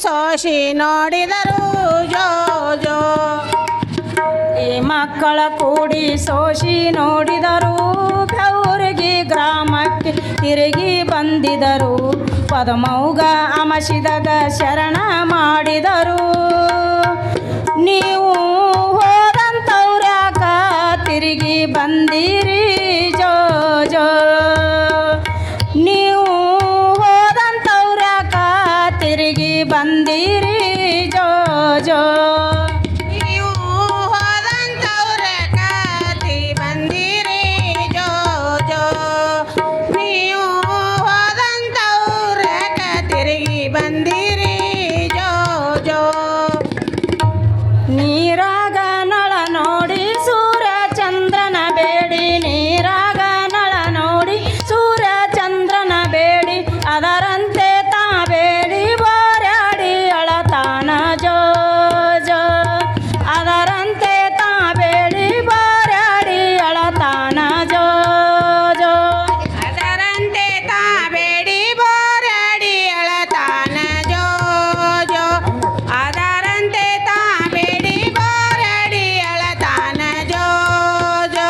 ಸೋಸಿ ನೋಡಿದರು ಜೋ ಜೋ. ಈ ಮಕ್ಕಳ ಕೂಡಿ ಸೋಸಿ ನೋಡಿದರು, ಬೆವರಿಗೆ ಗ್ರಾಮಕ್ಕೆ ತಿರುಗಿ ಬಂದಿದರು. ಪದಮೌಗ ಅಮಸಿದಾಗ ಶರಣ ಮಾಡಿದರು. ನೀವು ಹೋದಂಥವ್ರ್ಯಾಕ ತಿರುಗಿ ಬಂದಿರಿ ಜೋ ಜೋ. ನೀವು ಹೋದಂಥವ್ರ್ಯಾಕ ತಿರುಗಿ ಬಂದಿರಿ ಜೋ ಜೋ. ನೀವು ಹೋದಂಥವ್ರ ಕತಿ ಬಂದಿರಿ ಜೋ ಜೋ. ನೀವು ಹೋದಂಥವ್ರ ತಿರುಗಿ ಬಂದಿರಿ ಜೋ ಜೋ. ನೀರಾಗ ನಳ ನೋಡಿ ಸೂರ್ಯ ಚಂದ್ರನ ಬೇಡಿ, ನೀರಾಗ ನಳ ನೋಡಿ ಸೂರ್ಯ ಚಂದ್ರನ ಬೇಡಿ, ಅದರಂತೆ ತಾ ಬೇಡಿ ಬೋರ್ಯಾಡಿ ಅಳತಾನ ಜೋ ಜೋ. ಅದರಂತೆ ತಾ ಬೇಡಿ ಬೋರ್ಯಾಡಿ ಅಳತಾನ ಜೋ ಜೋ. ಅದರಂತೆ ತಾ ಬೇಡಿ ಬೋರಾಡಿ ಅಳತಾನ ಜೋ ಜೋ. ಅದರಂತೆ ತಾ ಬೇಡಿ ಬೋರಾಡಿ ಅಳತಾನ ಜೋ ಜೋ.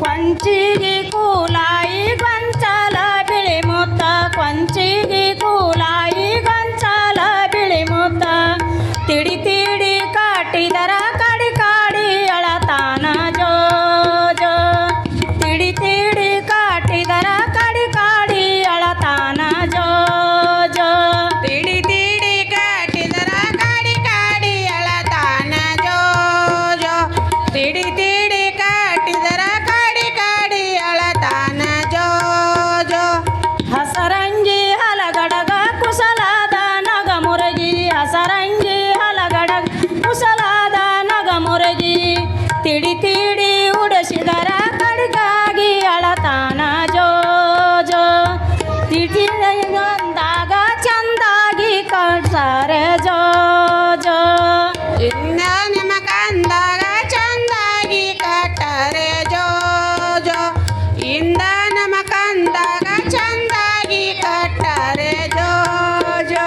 ಕೊಂಚಿಗೆ ಕೂಲಾಯಿ ಗೊಂಚಲ ಬಿಳಿ ಮುತ್ತ, ಕೊಂಚಿಗೆ ಕೂಲಾಯಿ ಗೊಂಚಲ ಬಿಳಿ ಮುತ್ತ, ತಿಡಿ ತಿಡಿ ಕಾಟಿದರ ಕಡಿ ಕಾಡಿ ಅಳತಾನ ಜೋ ಜೋ. ತಿಡಿ ತಿಡಿ ಕಾಟಿದರ ಕಡಿ ಕಾಡಿ ಅಳತಾನ ಜೋ ಜೋ. ತಿಡಿ ತಿಡಿ ಕಟ್ಟಿದರ ಕಾಡಿ ಕಾಡಿ ಅಳತಾನ ಜೋ ಜೋ. ತಿಡಿ ತಿಡಿ ಕಟ್ಟಿದರ ಕಾಡಿ ಕಾಡಿ ಅಳತಾನ ಜೋ ಜೋ. ಹಸರಂಗಿ ಹಲಗಡಗ ಕುಸಲಾದ ನಗ ಮುರಗಿ, ಹಸರಂಗಿ ಹಲಗಡಗ ಕುಸಲಾದ ನಗ ಮುರಗಿ, ತಿಡಿ ತಿಡಿ ಉಡಸಿದರ ಕಡಿಗಾಗಿ ಅಳತಾನ ಜೋ ಜೋ. ತಿಡಿದಾಗ ಚಂದಾಗಿ ಕಟ್ಸಾರೆ ಜೋ ಜೋ. ಇಂದ ನಿಮ್ಮ ಕಂದಾಗ ಚಂದಾಗಿ ಕಟ್ಟರೆ ಜೋ ಜೋ. ಇಂದ ನಮ್ಮ ಕಂದಾಗ ಚಂದಾಗಿ ಕಟ್ಟರೆ ಜೋ ಜೋ.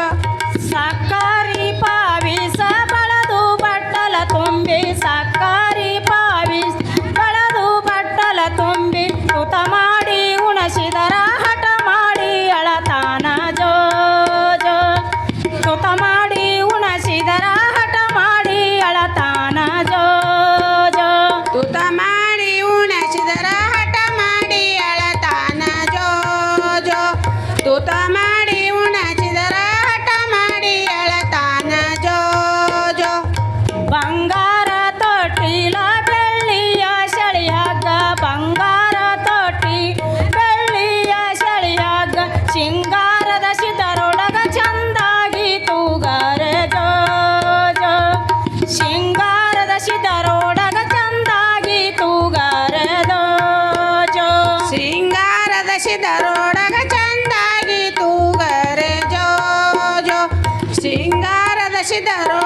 ಸಕ್ಕರಿ ಪಾವಿಸ ಬಳದು ಬಟ್ಟಲ ತುಂಬಿ, ಸಕ್ಕರಿ ಪಾವಿಸ ಬಳದು ಬಟ್ಟಲ ತುಂಬಿ, ತುತ ಮಾಡಿ ಉಣಸಿದರ ಹಠ ಮಾಡಿ ಅಳತಾನ ಜೋ ಜೋ. ತುತ ಮಾಡಿ ಉಣಸಿದರ ಹಠ ಮಾಡಿ ಅಳತಾನ ಜೋ ಜೋ. ತುತ ಮಾಡಿ ಉಣಸಿದರ ಹಠ ಮಾಡಿ ಅಳತಾನ ಜೋ ಜೋ. ತುತ ಮಾಡಿ ಉಣಸಿದರ ಹಠ ಮಾಡಿ ಅಳತಾನ ಜೋ ಜೋ. ಬಂಗಾರ ತೊಟ್ಟಿಲ ಬೆಳ್ಳಿಯ ಸೆಳೆಯಾಗ, ಬಂಗಾರ ತೊಟ್ಟಿ ಬೆಳ್ಳಿಯ ಸೆಳೆಯಾಗ, ಸಿಂಗಾರದ ಸಿದರೊಳಗ ಚಂದಾಗಿ ತೂಗಾರೆ ಜೋ ಜೋ. ಸಿಂಗಾರದ ಸಿದರೊಳಗ ಚಂದಾಗಿ ತೂಗಾರೆ ಜೋ ಜೋ. ಸಿಂಗಾರದ ಸಿದರೊಳಗ ಚಂದಾಗಿ ತೂಗರೆ ಜೋ ಜೋ. ಸಿಂಗಾರದ ಸಿದರೊಳಗ